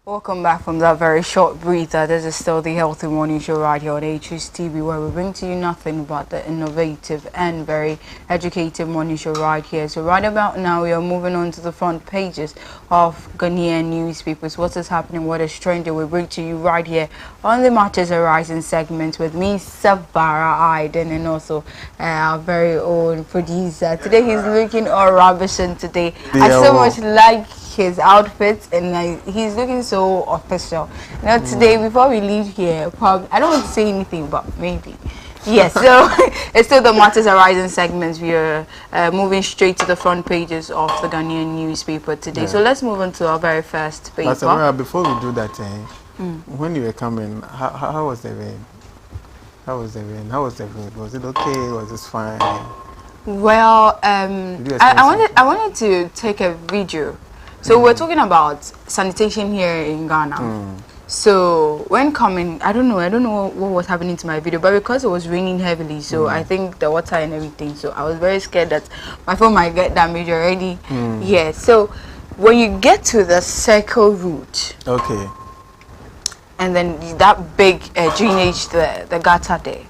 Welcome back from that very short breather. This is still the Healthy Morning Show right here on HSTV, where we bring to you nothing but the innovative and very educative morning show right here. So right about now, we are moving on to the front pages of Ghanaian newspapers. What is happening, what is trending, we bring to you right here on the Matters Arising segment with me, Sabara Aiden, and also our very own producer. Today he's looking all ravishing today. I so much like his outfits, and he's looking so official. Now today, before we leave here, probably I don't want to say anything, but maybe yes. So it's still the Matters Arising segments. We are moving straight to the front pages of the Ghanaian newspaper today. So let's move on to our very first paper. But Samara, before we do that, when you were coming, how was the rain? How was the rain? How was the road? Was it okay? Was it fine? Well, I wanted to take a video. So we're talking about sanitation here in Ghana. So when coming, I don't know what was happening to my video, but because it was raining heavily, so I think the water and everything, so I was very scared that my phone might get damaged already. Yeah, so when you get to the circle route, okay, and then that big drainage, the gutter there,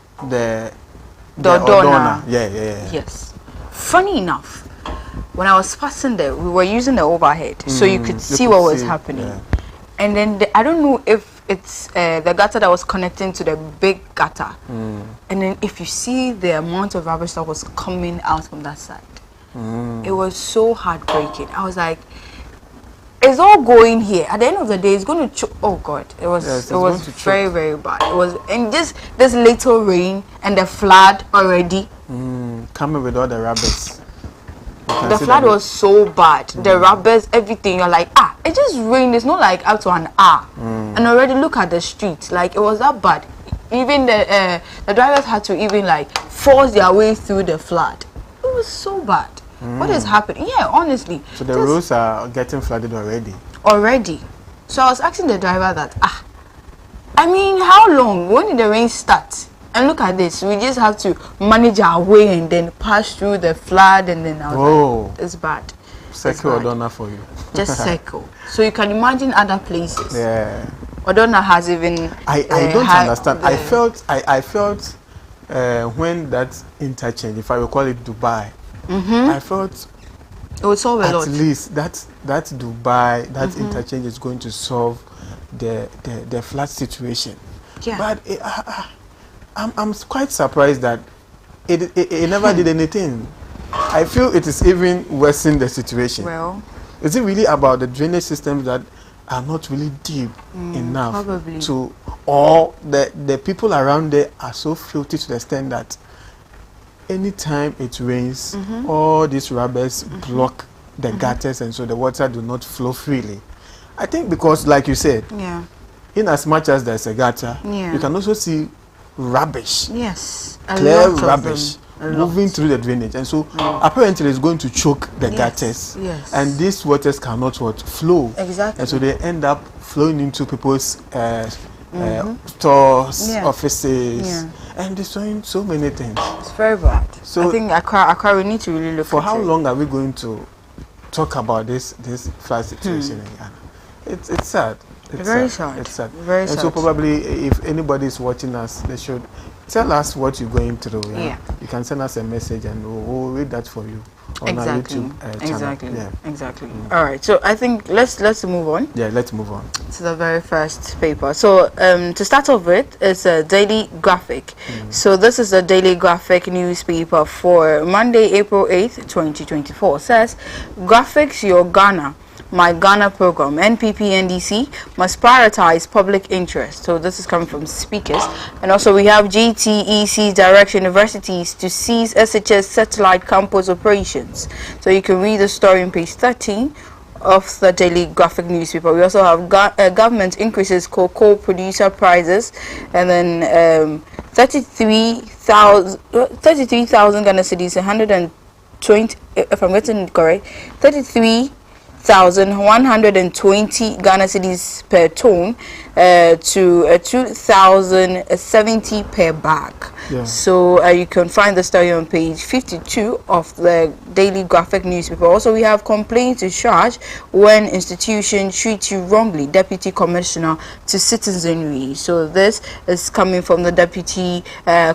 the Odona. Yeah. Yes. Funny enough, when I was passing there, we were using the overhead, so you could see what was happening. Yeah. And then I don't know if it's the gutter that was connecting to the big gutter. And then if you see the amount of rubbish that was coming out from that side, it was so heartbreaking. I was like, it's all going here. At the end of the day, it's going to oh God, it was very, very bad. It was, and just this little rain and the flood already. Coming with all the rubbish. The flood was so bad. The rubbers, everything. You're like, it just rained. It's not like up to an hour. And already look at the streets. Like, it was that bad. Even the drivers had to even like force their way through the flood. It was so bad. What is happening? Yeah, honestly. So the roads are getting flooded already. Already. So I was asking the driver that, I mean, how long? When did the rain start? And look at this, we just have to manage our way and then pass through the flood, and then I was like, it's bad. Circle Odona for you. Just circle. So you can imagine other places. Yeah. Odona has even... I don't understand. I felt when that interchange, if I will call it Dubai, I felt it would solve a lot. At least that Dubai, that interchange is going to solve the flood situation. Yeah. But I'm quite surprised that it never did anything. I feel it is even worsening the situation. Well, is it really about the drainage systems that are not really deep enough to, or the people around there are so filthy to the extent that anytime it rains, all these rubbers block the gutters, and so the water do not flow freely. I think because, like you said, in as much as there's a gutter, you can also see rubbish, clear rubbish moving through the drainage, and so apparently it's going to choke the gutters, and these waters cannot flow, and so they end up flowing into people's stores, offices, and destroying so many things. It's very bad. So I think Accra we need to really look for how long are we going to talk about this flood situation in Ghana? It's sad. It's very sad. It's sad. Very sad. And so probably if anybody is watching us, they should tell us what you're going through. You can send us a message and we'll read that for you on our YouTube channel. Exactly. All right. So I think let's move on. Yeah, let's move on to the very first paper. So to start off with, it's a Daily Graphic. So this is the Daily Graphic newspaper for Monday, April 8th, 2024. It says, Graphics Your Ghana. My Ghana program, NPP-NDC must prioritize public interest. So this is coming from speakers. And also we have GTEC directs universities to cease SHS satellite campus operations. So you can read the story on page 13 of the Daily Graphic newspaper. We also have government increases cocoa producer prices, and then 33,000 Ghana cedis, 120, if I'm getting it correct, 33 2,120 Ghana cedis per ton to 2,070 per bag. Yeah. So you can find the story on page 52 of the Daily Graphic newspaper. Also, we have complaints to charge when institutions treat you wrongly. Deputy Commissioner to Citizenry. So this is coming from the Deputy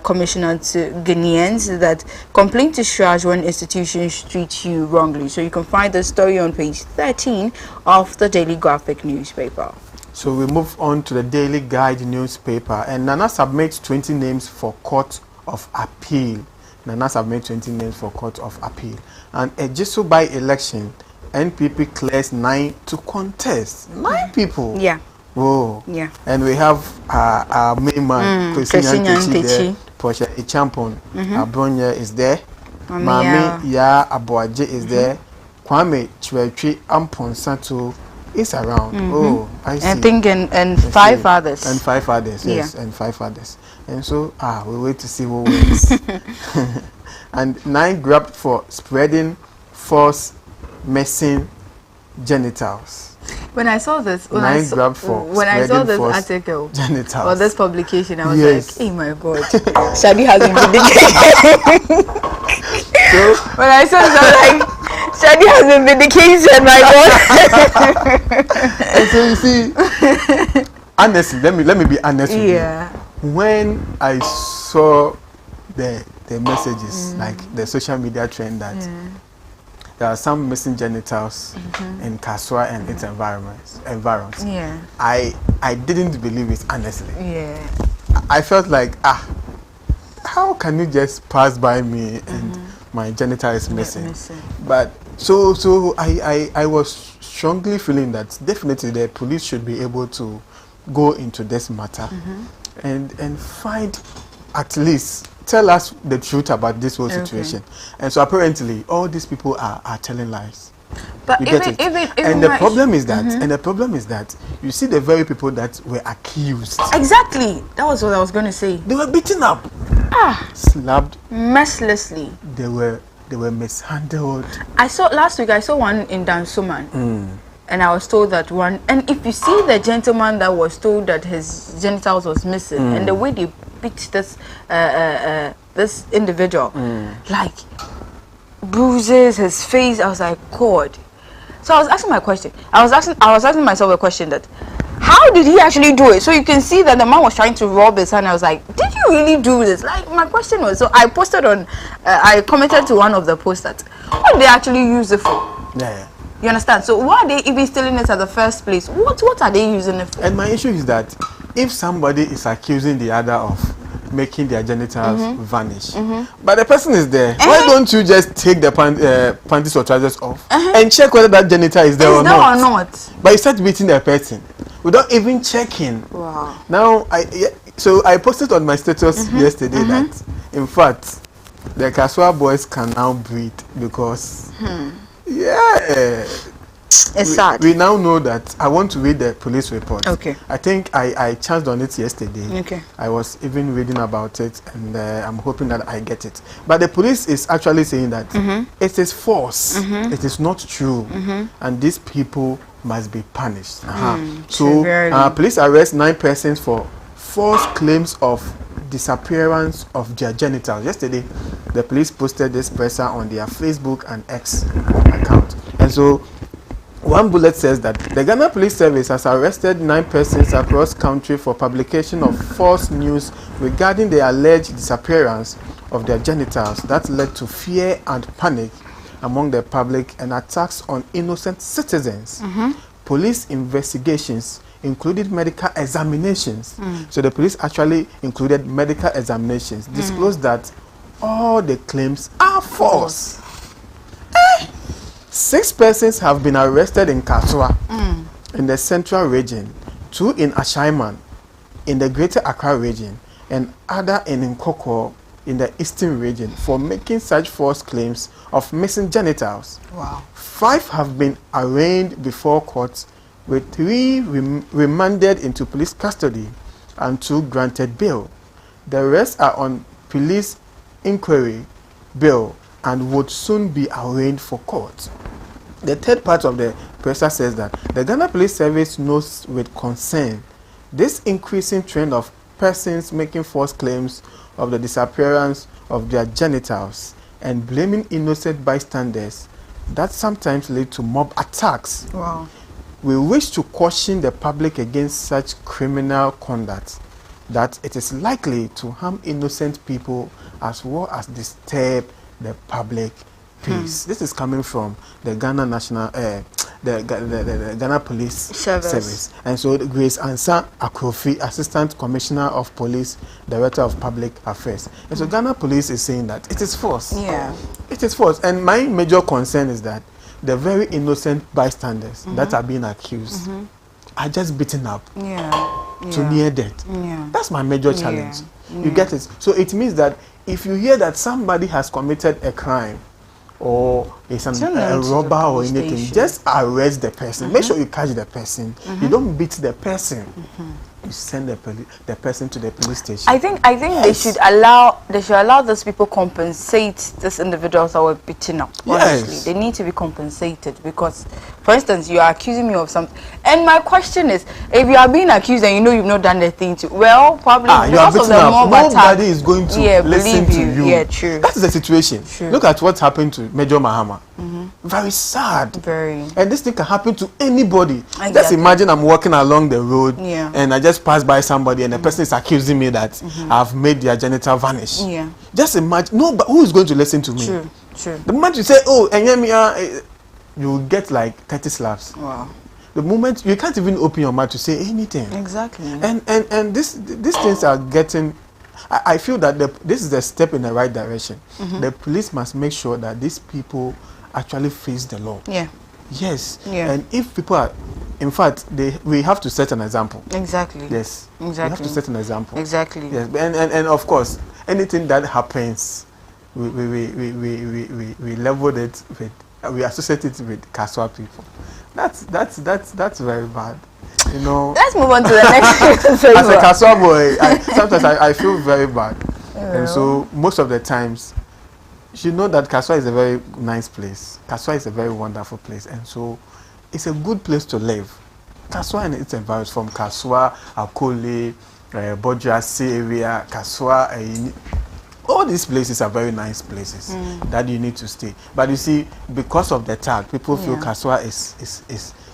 Commissioner to Ghanaians, that complaint to charge when institutions treat you wrongly. So you can find the story on page 13 of the Daily Graphic newspaper. So we move on to the Daily Guide newspaper, and Nana submits 20 names for Court of Appeal. Nana submits 20 names for Court of Appeal. And a Jisu by election, NPP clears 9 to contest. 9 people? Yeah. Whoa. Yeah. And we have our main man, Christian there, Portia Echampon, Abronya is there, Mami Ya Abuaje is there, Kwame Chwetri Amponsato is around. Oh, I see. I think and 5 others. And 5 others, yes, and 5 others. And so, we wait to see who wins. And 9 grabbed for spreading false missing genitals. When I saw this, when I saw this article genitals. or this publication, I was Yes. like, "Oh my God, Shadi has been vindicated." So, when I saw this, I was like, "Shadi has been vindicated, my God." And so you see, honestly, let me be honest with you. When I saw the messages, like the social media trend that there are some missing genitals in Kaswa and its environs. Yeah. I didn't believe it, honestly. Yeah. I felt like, how can you just pass by me and my genital is missing? But so I was strongly feeling that definitely the police should be able to go into this matter and find, at least tell us the truth about this whole situation. And so apparently all these people are telling lies. But even the problem is that you see the very people that were accused. Exactly. That was what I was going to say. They were beaten up, slapped mercilessly. They were mishandled. Last week I saw one in Dansoman. And I was told that one, and if you see the gentleman that was told that his genitals was missing, and the way they beat this this individual, like bruises, his face, I was like, God. So I was asking my question. I was asking myself a question, that how did he actually do it? So you can see that the man was trying to rob his hand. I was like, did you really do this? Like, my question was, so I posted on, I commented to one of the posts that, what did they actually use it for? Yeah. You understand? So why are they even stealing it at the first place? What are they using it for? And my issue is that if somebody is accusing the other of making their genitals vanish, but the person is there, why don't you just take the panties or trousers off and check whether that genital is there or not? But you start beating the person without even checking. Wow. Now, so I posted on my status yesterday that, in fact, the Kaswa boys can now breathe because it's sad. We now know that. I want to read the police report. Okay. I think I chanced on it yesterday. Okay. I was even reading about it, and I'm hoping that I get it. But the police is actually saying that it is false. It is not true, and these people must be punished. So police arrest 9 persons for false claims of disappearance of their genitals. Yesterday, the police posted this person on their Facebook and X account. And so, one bullet says that the Ghana Police Service has arrested 9 persons across country for publication of false news regarding the alleged disappearance of their genitals that led to fear and panic among the public and attacks on innocent citizens. Police investigations included medical examinations. So the police actually included medical examinations, disclosed that all the claims are false. 6 persons have been arrested in Kaswa, in the central region, 2 in Ashaiman, in the greater Accra region, and other in Nkoko, in the eastern region, for making such false claims of missing genitals. Wow. 5 have been arraigned before court, with 3 remanded into police custody and 2 granted bail. The rest are on police inquiry bail and would soon be arraigned for court. The third part of the Professor says that the Ghana Police Service notes with concern this increasing trend of persons making false claims of the disappearance of their genitals and blaming innocent bystanders that sometimes lead to mob attacks. Wow. We wish to caution the public against such criminal conduct, that it is likely to harm innocent people as well as disturb the public peace. This is coming from the Ghana National, the Ghana Police Service. And so Grace Ansa Akrofi, Assistant Commissioner of Police, Director of Public Affairs. And so Ghana Police is saying that it is false. Yeah. It is false. And my major concern is that the very innocent bystanders that are being accused are just beaten up to near death. Yeah. That's my major challenge. You get it? So it means that if you hear that somebody has committed a crime or is a robber or anything, just arrest the person. Make sure you catch the person. You don't beat the person. You send the person to the police station. I think they should allow those people compensate these individuals that were beaten up. Honestly, they need to be compensated because, for instance, you are accusing me of something, and my question is, if you are being accused and you know you've not done the thing to, well, probably because of the mob attack, nobody is going to listen to you. Yeah, true. That is the situation. True. Look at what happened to Major Mahama. Very sad. Very. And this thing can happen to anybody. Exactly. Just imagine I'm walking along the road and I just pass by somebody and the person is accusing me that I've made their genital vanish. Yeah. Just imagine. No, but who is going to listen to me? True. True. The moment you say, "Oh, and you will get like 30 slaps. Wow. The moment you can't even open your mouth to say anything. Exactly. And these things are getting. I feel that this is a step in the right direction. The police must make sure that these people actually face the law. Yeah. Yes. Yeah. And if people are, in fact, we have to set an example. Exactly. Yes. Exactly. We have to set an example. Exactly. Yes. And of course, anything that happens, we leveled it with, we associate it with Kaswa people. That's very bad. You know. Let's move on to the next. As a Kaswa boy, sometimes I feel very bad, and so most of the times, you know that Kaswa is a very nice place. Kaswa is a very wonderful place, and so it's a good place to live. Kaswa and its environment, from Kaswa, Akole, Bodrasi area, Kaswa, all these places are very nice places that you need to stay. But you see, because of the tag, people feel Kaswa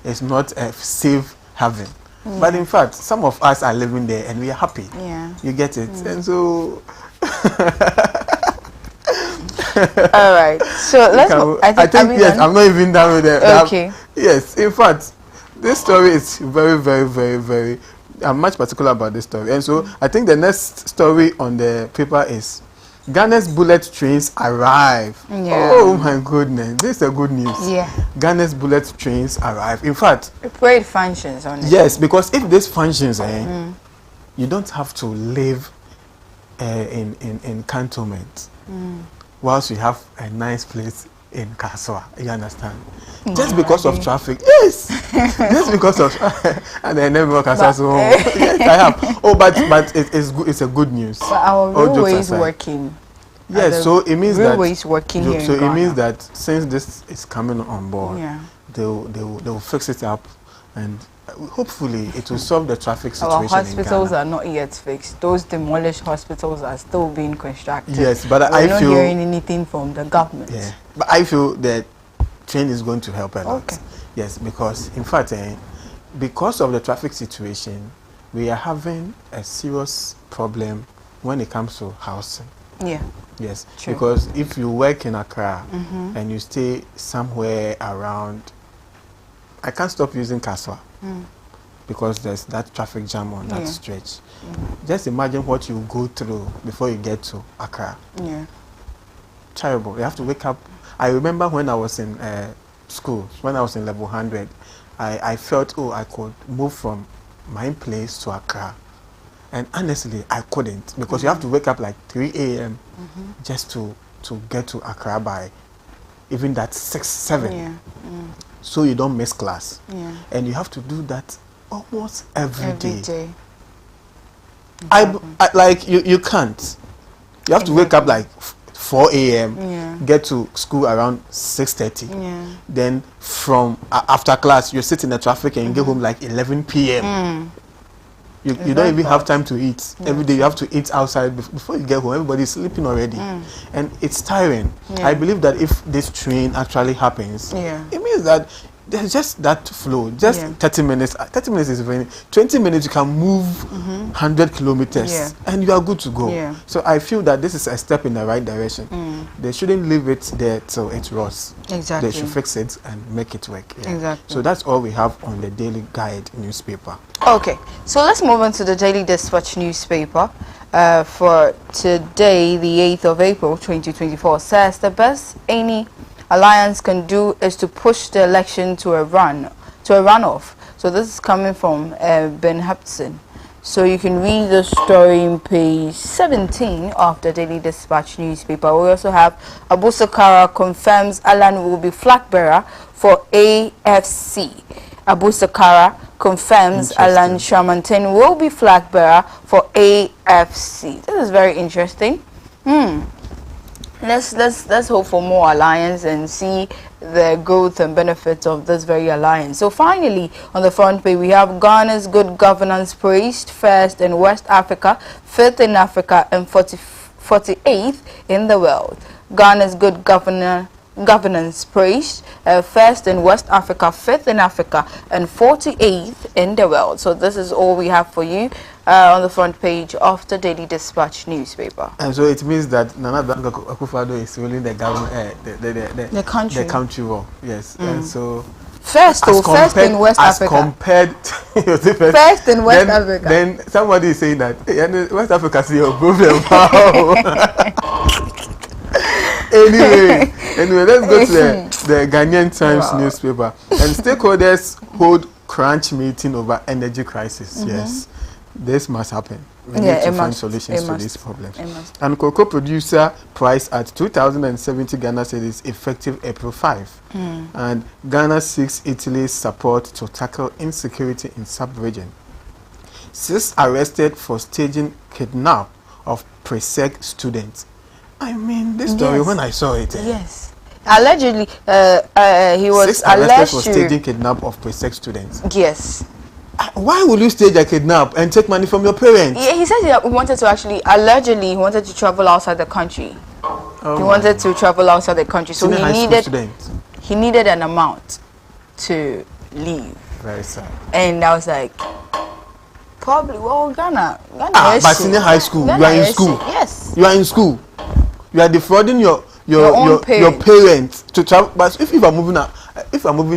is not a safe haven. But in fact, some of us are living there and we are happy. Yeah. You get it? And so all right. So let's I think yes, I'm not even done with it. Okay. Yes, in fact, this story is very, very, very, very, I'm much particular about this story. And so I think the next story on the paper is Ghana's bullet trains arrive. Yeah. Oh my goodness, this is a good news. Yeah. Ghana's bullet trains arrive. In fact, great functions on it. Yes, because if this functions, you don't have to live in cantonment whilst you have a nice place in Kaswa. You understand? Just because of traffic. Yes. Just because of and then never Kaswa. So yes, I have. Oh, but it's a good news. But our railway is working. Yes, so it means that railway is working here. So it means that since this is coming on board, they will fix it up, and hopefully it will solve the traffic situation. Our hospitals are not yet fixed. Those demolished hospitals are still being constructed. Yes, but I feel not hearing anything from the government. Yeah, but I feel that train is going to help a lot. Okay. Yes, because in fact, because of the traffic situation, we are having a serious problem when it comes to housing. Yeah. Yes. True. Because if you work in Accra and you stay somewhere around, I can't stop using Kaswa because there's that traffic jam on that stretch. Just imagine what you go through before you get to Accra. Yeah. Terrible. You have to wake up. I remember when I was in school, when I was in level 100, I felt, oh, I could move from my place to Accra. And honestly, I couldn't, because you have to wake up like 3 a.m. Just to get to Accra by even that 6, 7. Yeah. So you don't miss class. Yeah. And you have to do that almost every day. I like you can't. You have to wake up like 4 a.m. Get to school around 6:30. Then from after class, you sit in the traffic and you get home like 11 p.m. You don't even have time to eat. Every day you have to eat outside before you get home. Everybody's sleeping already, and it's tiring. I believe that if this train actually happens, it means that there's just that flow. Just 30 minutes. 30 minutes is very. 20 minutes you can move 100 kilometers, and you are good to go. So I feel that this is a step in the right direction. They shouldn't leave it there till it rots. Exactly. They should fix it and make it work. Exactly. So that's all we have on the Daily Guide newspaper. Okay, so let's move on to the Daily Dispatch newspaper for today, the 8th of April, 2024. Says the best any alliance can do is to push the election to a runoff. So this is coming from Ben Hudson. So you can read the story in page 17 of the Daily Dispatch newspaper. We also have Abu Sakara confirms Alan will be flag bearer for AFC. Abu Sakara confirms Alan Shamantin will be flag bearer for AFC. This is very interesting. Let's hope for more alliance and see the growth and benefits of this very alliance. So finally, on the front page, we have Ghana's good governance praised, first in West Africa, fifth in Africa, and 48th in the world. Ghana's good governance praised, first in West Africa, fifth in Africa, and 48th in the world. So this is all we have for you on the front page of the Daily Dispatch newspaper. And so it means that Nana Dango Akufo-Addo is ruling the government, the country well. Yes. And so first in West Africa. First in West Africa. Then somebody is saying that West Africa is your problem. Anyway, let's go to the Ghanaian Times newspaper. And stakeholders hold crunch meeting over energy crisis. Yes, this must happen. We need to find solutions to these problems. And cocoa producer price at 2,070 Ghana cedis effective April 5. And Ghana seeks Italy's support to tackle insecurity in sub-region. 6 arrested for staging kidnap of pre-sec students. I mean, this story, when I saw it. Yes. Allegedly, he was arrested for staging kidnap of pre-sec students. Yes. Why would you stage a kidnap and take money from your parents? Yeah, he said he wanted to allegedly, he wanted to travel outside the country. He wanted to travel outside the country. So he needed an amount to leave. Very sad. And I was like, probably, well, Ghana but senior high school, you are in school. Yes. You are in school. You are defrauding your parents to travel. But if you are moving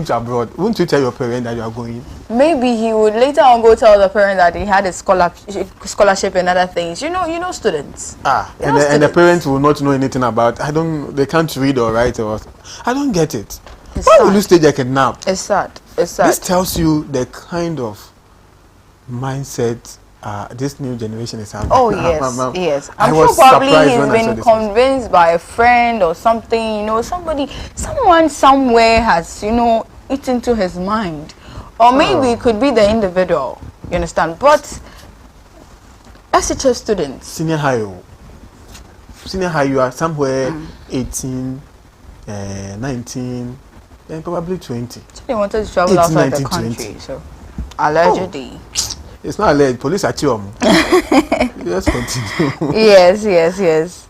to abroad, wouldn't you tell your parents that you are going? Maybe he would later on go tell the parent that he had a scholarship and other things. You know students. And the parents will not know anything about. They can't read or write or. I don't get it. Why will you stage a kidnap? It's sad. This tells you the kind of mindset this new generation is having. Oh yes, yes. I'm sure probably he's been convinced by a friend or something. Someone somewhere has it into his mind, or maybe it could be the individual. You understand? But SHS students, senior high, you are somewhere 18, 19, and probably 20. So they wanted to travel outside the country. 20. So allegedly. It's not alleged. Police at you. Let's continue. Yes.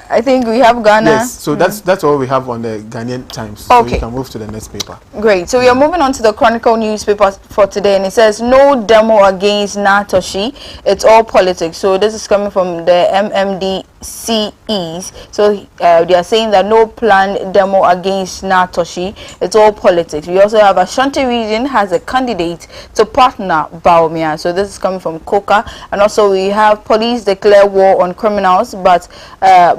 I think we have Ghana. Yes, so that's all we have on the Ghanaian Times. So we can move to the next paper. Great. So we are moving on to the Chronicle newspaper for today, and it says no demo against Natoshi. It's all politics. So this is coming from the MMDCEs. So they are saying that no planned demo against Natoshi. It's all politics. We also have Ashanti region has a candidate to partner Baumia. So this is coming from Coca, and also we have police declare war on criminals, but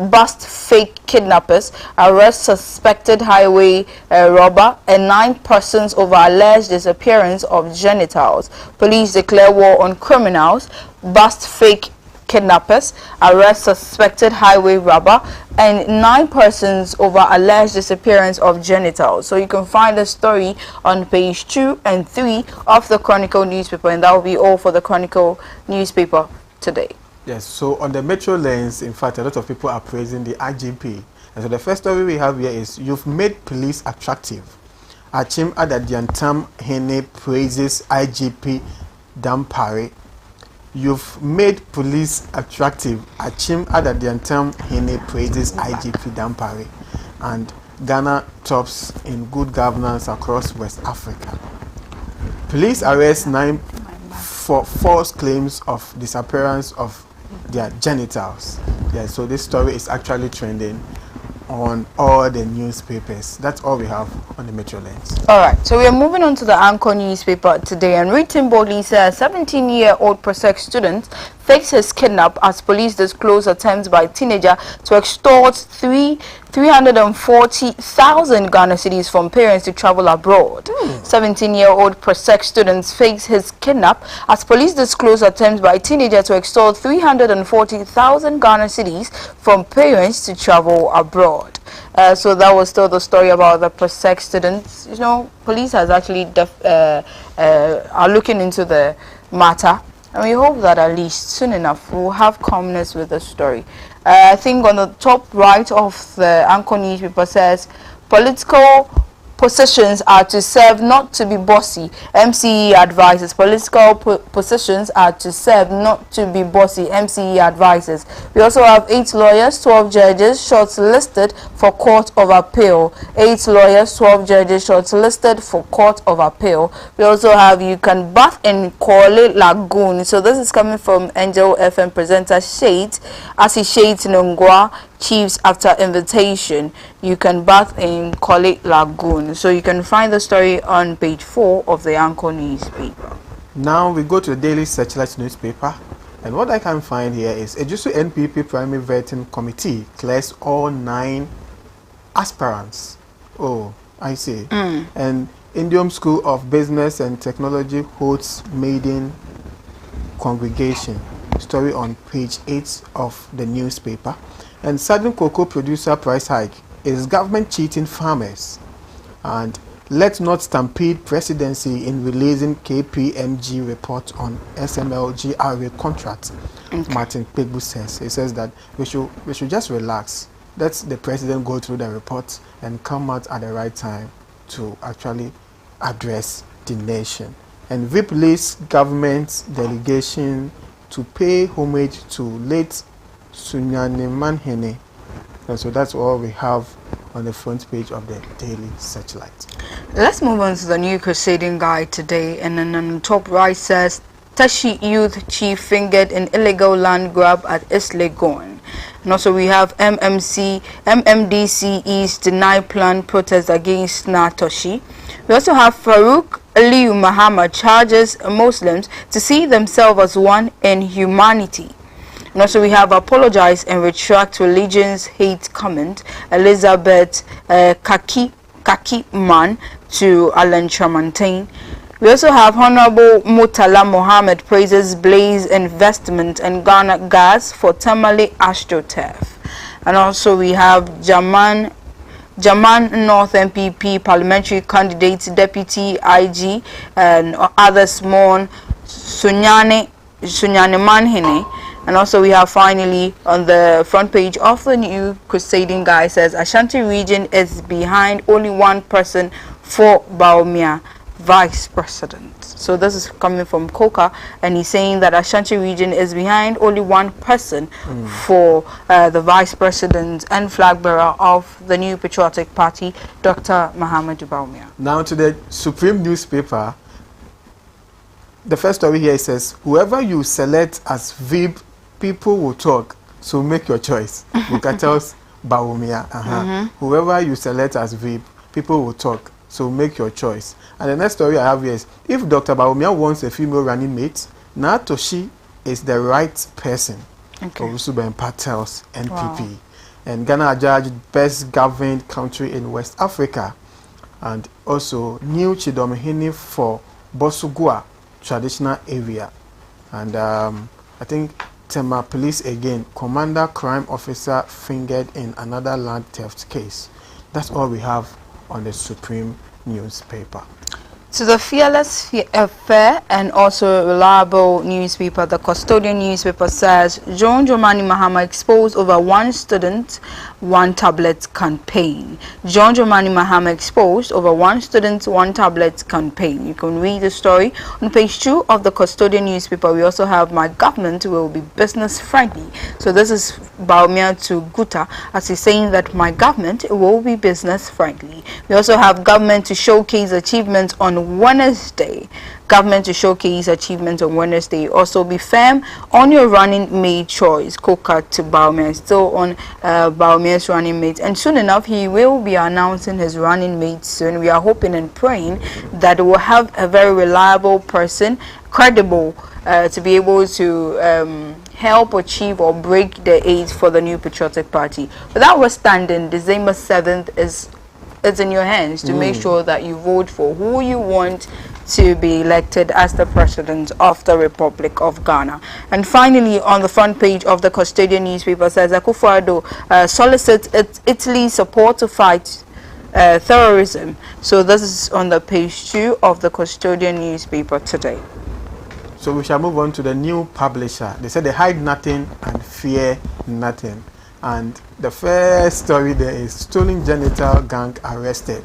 bust fake kidnappers, arrest suspected highway robber, and 9 persons over alleged disappearance of genitals. Police declare war on criminals, bust fake kidnappers, arrest suspected highway robber, and 9 persons over alleged disappearance of genitals. So you can find the story on page 2 and 3 of the Chronicle newspaper, and that will be all for the Chronicle newspaper today. Yes, so on the Metro lens, in fact, a lot of people are praising the IGP And so the first story we have here is, you've made police attractive. Achim Adadiantam Hene praises IGP Dampare. You've made police attractive. Achim Adadiantam Hene praises IGP Dampare. And Ghana tops in good governance across West Africa. Police arrest 9 for false claims of disappearance of their genitals. Yeah, so this story is actually trending on all the newspapers. That's all we have on the Metro Lens. All right, so we are moving on to the Anchor newspaper today, and written boldly says 17-year-old Prosec student fakes his kidnap as police disclose attempts by teenager to extort 340,000 Ghana cedis from parents to travel abroad. 17-year-old Prosec student fakes his kidnap as police disclose attempts by teenager to extort 340,000 Ghana cedis from parents to travel abroad. So that was still the story about the Prosec students. You know, police has actually are looking into the matter, and we hope that at least soon enough we'll have calmness with the story. I think on the top right of the Anchor newspaper says political positions are to serve, not to be bossy. MCE advises. Political positions are to serve, not to be bossy. MCE advises. We also have 8 lawyers, 12 judges shortlisted for Court of Appeal. 8 lawyers, 12 judges shortlisted for Court of Appeal. We also have you can bath in Korle Lagoon. So this is coming from Angel FM presenter Shade, as he shades Nongwa Chiefs after invitation. You can bath in Korle Lagoon. So you can find the story on page 4 of the Anchor newspaper. Now we go to the Daily Searchlight newspaper, and what I can find here is Ejusu NPP Primary Vetting Committee clears all 9 aspirants. Oh, I see. And Indian School of Business and Technology holds maiden congregation. Story on page 8 of the newspaper. And sudden cocoa producer price hike. Is government cheating farmers? And let's not stampede presidency in releasing KPMG report on SMLGRA contract. Okay. Martin Pegbu says. He says that we should just relax. Let the president go through the report and come out at the right time to actually address the nation. And VIP lists government delegation to pay homage to late Sunyane Manhene. And so that's all we have on the front page of the Daily Searchlight. Let's move on to the new crusading guide today, and then on the top right says Tashi youth chief fingered in illegal land grab at East Legon. And also we have MMDCE's deny plan protest against Natoshi. We also have Farouk Aliyu Muhammad charges Muslims to see themselves as one in humanity. And also we have apologize and retract religions hate comment. Elizabeth Kaki Man to Alan Tramontaine. We also have Honorable Murtala Mohammed praises Blaze investment and Ghana gas for Tamale AstroTurf. And also we have Jaman North MPP parliamentary candidate deputy IG and others mourn Sunyane Manhene. And also we have finally on the front page of the new crusading guide says Ashanti region is behind only one person for Baumia vice president. So this is coming from Coca, and he's saying that Ashanti region is behind only one person for the vice president and flag bearer of the new patriotic party, Dr. Mahamudu Baumia. Now to the Supreme newspaper. The first story here says, whoever you select as VIP, people will talk, so make your choice. Bukatel's Baumia. Whoever you select as VIP, people will talk, so make your choice. And the next story I have here is, if Dr. Baumia wants a female running mate, Natoshi is the right person. Okay. Orusuben Patel's NPP. Wow. And Ghana adjudged best governed country in West Africa. And also new Chidomhini for Bosugua traditional area. And I think Tema police again, commander crime officer fingered in another land theft case. That's all we have on the Supreme newspaper. To the fearless, fair, and also reliable newspaper, the Custodian newspaper says John Dramani Mahama exposed over one student, one tablet campaign. John Dramani Mahama exposed over one student, one tablet campaign. You can read the story on page 2 of the Custodian newspaper. We also have my government will be business friendly. So this is Baumia to Guta as he's saying that my government will be business friendly. We also have government to showcase achievements on Wednesday. Government to showcase achievements on Wednesday. Also be firm on your running mate choice. Coca to Baumia, still on Baumia's running mate, and soon enough he will be announcing his running mate soon. We are hoping and praying that we'll have a very reliable person, credible, to be able to help achieve or break the age for the New Patriotic Party. But that was standing December 7th is it's in your hands to make sure that you vote for who you want to be elected as the president of the Republic of Ghana. And finally, on the front page of the Custodian newspaper says Akufo-Addo solicits Italy's support to fight terrorism. So this is on the page 2 of the Custodian newspaper today. So we shall move on to the new publisher. They said they hide nothing and fear nothing. And the first story there is stolen genital gang arrested.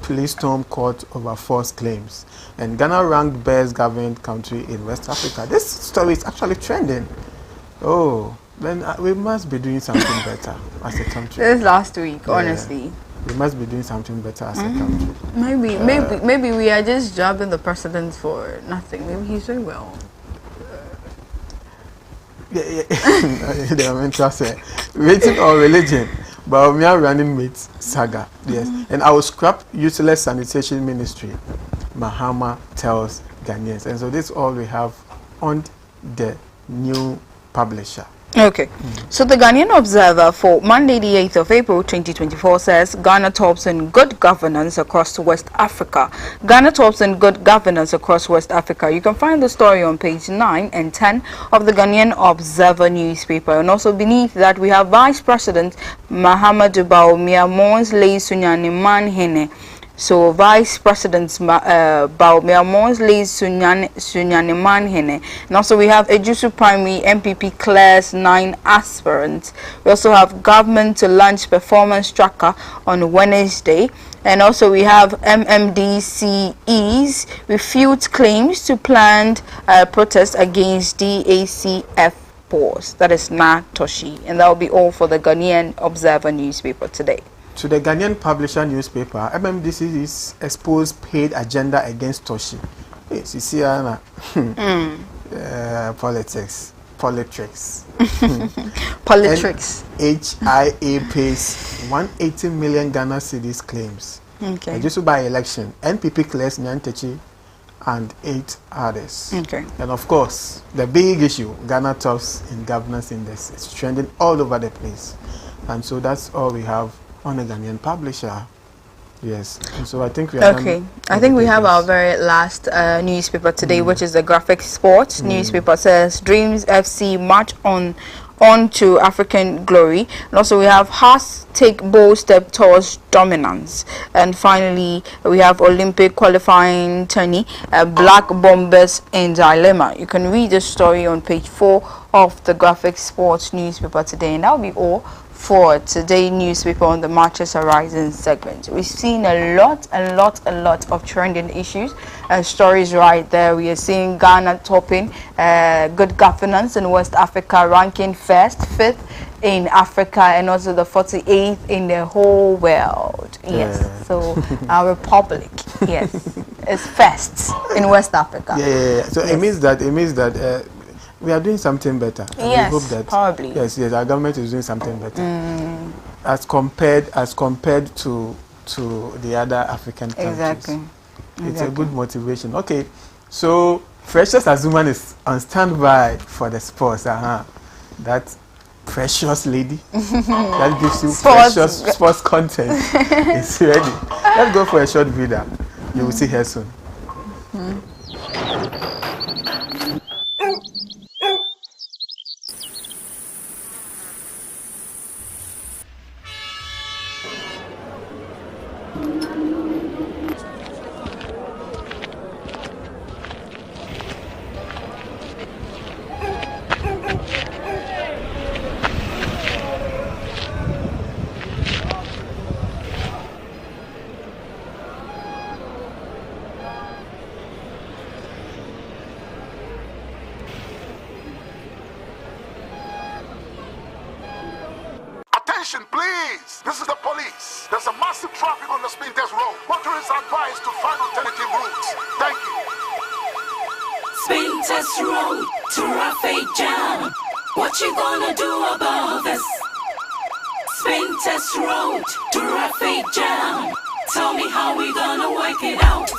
Police storm court over false claims. And Ghana ranked best governed country in West Africa. This story is actually trending. Oh, then we must be doing something better as a country. This is last week, honestly. We must be doing something better as a country. Maybe we are just jabbing the president for nothing. Maybe he's doing well. They are meant to say rating or religion, but we are running mate saga. Yes, and I will scrap useless sanitation ministry. Mahama tells Ghanaians, and so this is all we have on the new publisher. Okay, so the Ghanaian Observer for Monday the 8th of April 2024 says Ghana tops in good governance across West Africa. Ghana tops in good governance across West Africa. You can find the story on page 9 and 10 of the Ghanaian Observer newspaper. And also beneath that we have Vice President Mahamadou Bawumia Mons Lei Sunyani Manhene. So Vice President Bawumia Mons Lei Sunyani Manhene. And also we have Ejusu Primary MPP Class 9 aspirants. We also have government to launch performance tracker on Wednesday. And also we have MMDCEs refute claims to planned protest against DACF pause. That is Na Toshi. And that will be all for the Ghanaian Observer newspaper today. To the Ghanaian publisher newspaper, MMDC's exposed paid agenda against Toshi. Yes, you see, Anna. Politics. HIA pays 180 million Ghana cedis claims. Okay. Just by election, NPP clears Nyantechi and 8 others. Okay. And of course, the big issue, Ghana tops in governance index. It's trending all over the place. And so that's all we have on a Ghanaian publisher. Yes. And so I think we are okay. I think we have our very last newspaper today, which is the Graphic Sports newspaper. Says Dreams FC march on to African glory. And also we have Haas take bold step towards dominance. And finally we have Olympic qualifying tourney, Black Bombers in dilemma. You can read the story on page 4 of the Graphic Sports newspaper today. And that will be all for today's newspaper on the Matches Horizon segment. We've seen a lot of trending issues and stories right there. We are seeing Ghana topping good governance in West Africa, ranking first, 5th in Africa, and also the 48th in the whole world. Yes, so our republic, yes, is first in West Africa. So yes. it means that we are doing something better. Yes, we hope that probably. Yes, our government is doing something better as compared to the other African countries. Exactly. It's a good motivation. Okay, so Precious AZUMAH is on standby for the sports. That precious lady that gives you precious sports content is ready. Let's go for a short video. You will see her soon. Attention, please. This is the police. There's a massive traffic on the spin test road. Motorists are advised to find alternative routes. Thank you. Spin test road, traffic jam. What you gonna do about this? Spin test road, traffic jam. Tell me how we gonna work it out.